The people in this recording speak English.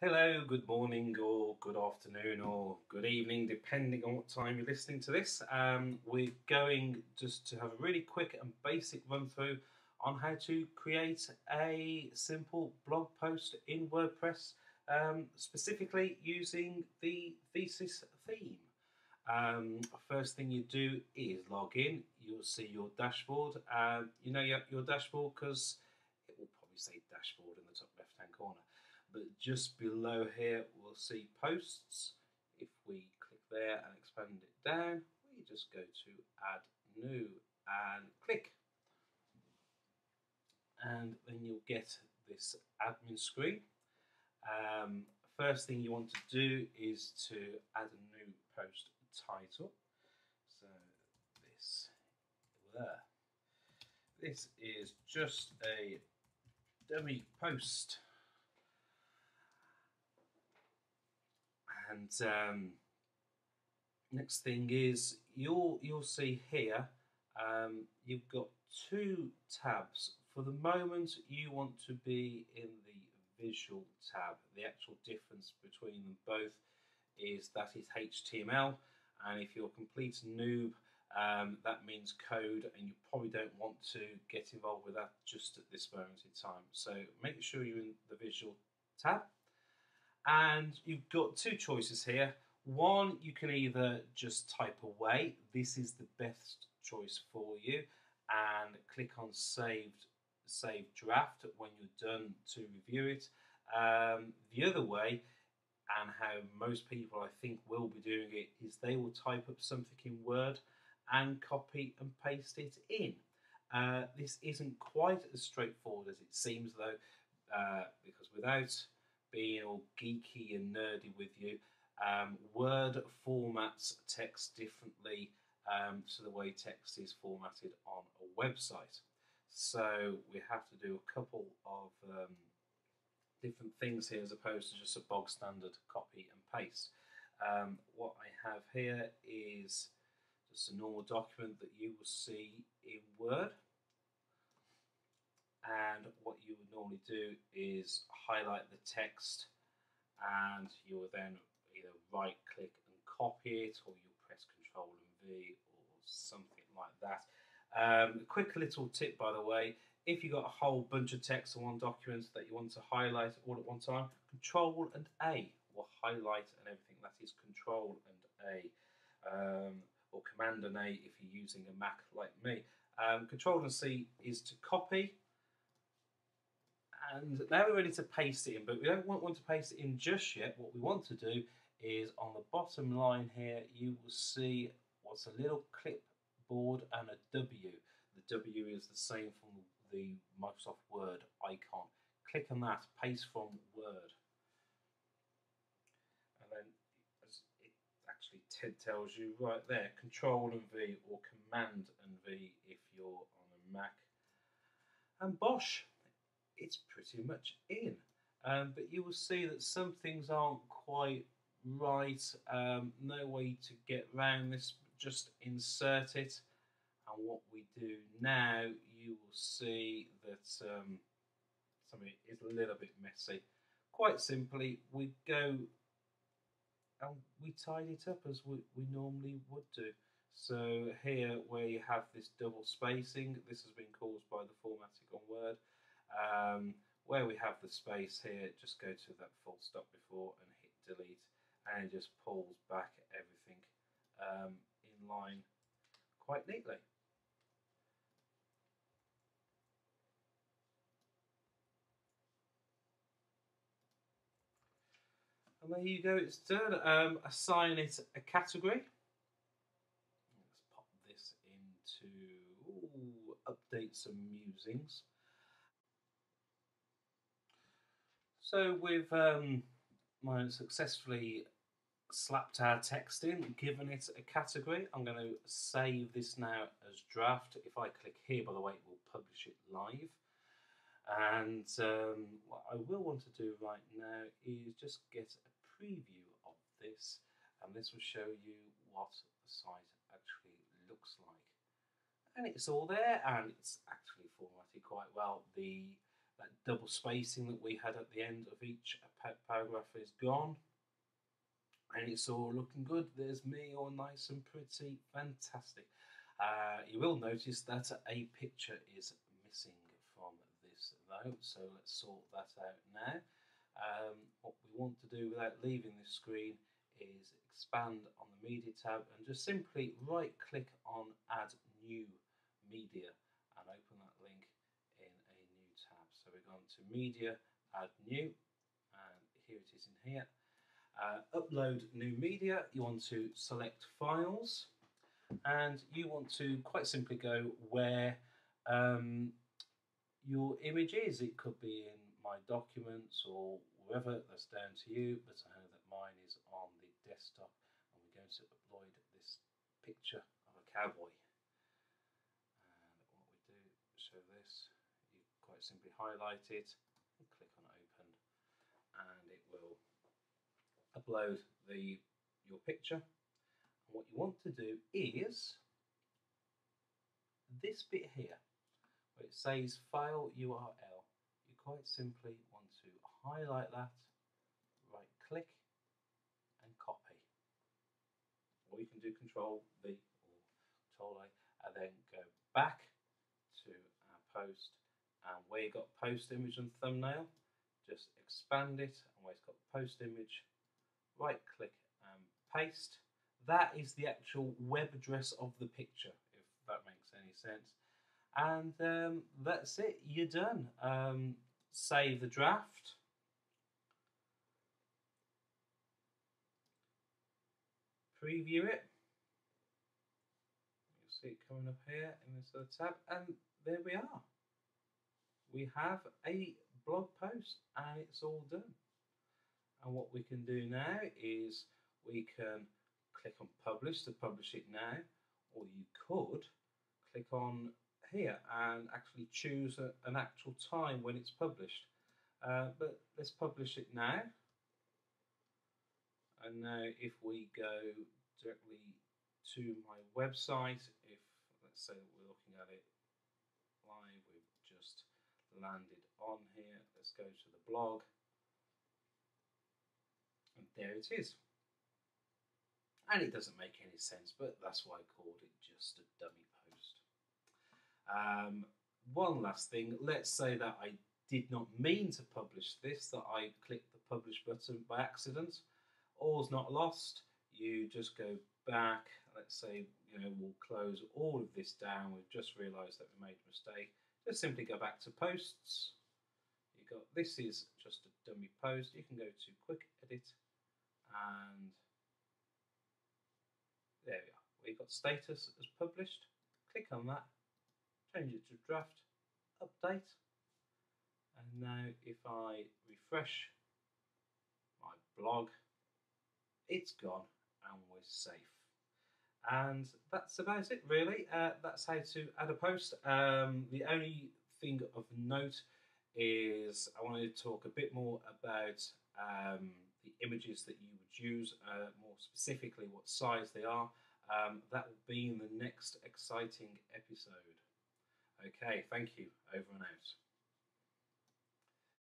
Hello, good morning, or good afternoon, or good evening, depending on what time you're listening to this. We're going just to have a really quick and basic run through on how to create a simple blog post in WordPress, specifically using the thesis theme. First thing you do is log in. You'll see your dashboard. You know your dashboard because it will probably say dashboard in the top left hand corner. But just below here we'll see posts. If we click there and expand it down, we just go to add new and click. And then you'll get this admin screen. First thing you want to do is to add a new post title. So this is just a dummy post. And next thing is you'll see here you've got two tabs. For the moment you want to be in the visual tab. The actual difference between them both is that it's HTML, and if you're a complete noob that means code, and you probably don't want to get involved with that just at this moment in time. So make sure you're in the visual tab. And you've got two choices here. One, you can either just type away. This is the best choice for you, and click on save draft when you're done to review it. The other way, and how most people I think will be doing it, is they will type up something in Word and copy and paste it in. This isn't quite as straightforward as it seems though, because without being all geeky and nerdy with you, Word formats text differently to the way text is formatted on a website. So we have to do a couple of different things here as opposed to just a bog standard copy and paste. What I have here is just a normal document that you will see in Word. And what you would normally do is highlight the text, and you will then either right click and copy it, or you'll press Ctrl and V or something like that. Quick little tip, by the way: if you've got a whole bunch of text in one document that you want to highlight all at one time, Ctrl and A will highlight and everything. That is Ctrl and A, or Command and A if you're using a Mac like me. Ctrl and C is to copy. And now we're ready to paste it in, but we don't want to paste it in just yet. What we want to do is on the bottom line here, you will see what's a little clipboard and a W. The W is the same from the Microsoft Word icon. Click on that, paste from Word. And then it actually tells you right there, Control and V or Command and V if you're on a Mac. And bosh! It's pretty much in, but you will see that some things aren't quite right. No way to get around this, just insert it. And what we do now, you will see that something is a little bit messy. Quite simply, we go and we tidy it up as we normally would do. So here, where you have this double spacing, this has been caused by the formatting on Word. Where we have the space here, just go to that full stop before and hit delete, and it just pulls back everything in line quite neatly. And there you go, it's done. Assign it a category. Let's pop this into update some musings. So we've successfully slapped our text in, given it a category. I'm going to save this now as draft. If I click here, by the way, it will publish it live. And what I will want to do right now is just get a preview of this, and this will show you what the site actually looks like. And it's all there, and it's actually formatted quite well. The that double spacing that we had at the end of each paragraph is gone. And it's all looking good. There's me all nice and pretty. Fantastic. You will notice that a picture is missing from this though, so let's sort that out now. What we want to do without leaving this screen is expand on the media tab and just simply right click on add new media and open that link in a new tab. So we're going to media, add new, and here it is in here. Upload new media, you want to select files, and you want to quite simply go where your image is. It could be in my documents or wherever, that's down to you, but I know that mine is on the desktop, and we're going to upload this picture of a cowboy. And what we do, show this, you quite simply highlight it and click on open, and it will upload your picture. And what you want to do is this bit here where it says file URL. You quite simply want to highlight that, right click and copy, or you can do Control V or Control A, and then go back to our post, and where you got post image and thumbnail, just expand it, and where it's got post image, right click and paste. That is the actual web address of the picture, if that makes any sense. And that's it, you're done. Save the draft. Preview it. You'll see it coming up here in this other tab, and there we are. We have a blog post and it's all done. And what we can do now is we can click on publish to publish it now, or you could click on here and actually choose an actual time when it's published. But let's publish it now. And now if we go directly to my website, if let's say that we're looking at it live, we've just landed on here, let's go to the blog. And there it is. And it doesn't make any sense, but that's why I called it just a dummy post. One last thing, let's say that I did not mean to publish this, that I clicked the publish button by accident. All's not lost. You just go back, let's say, we'll close all of this down. We've just realized that we made a mistake. Just simply go back to posts. This is just a dummy post. You can go to quick edit, and there we are. We've got status as published. Click on that, change it to draft, update, and now if I refresh my blog, it's gone and we're safe. And that's about it really. That's how to add a post. The only thing of note is I wanted to talk a bit more about the images that you would use, more specifically what size they are. That will be in the next exciting episode. Okay, thank you. Over and out.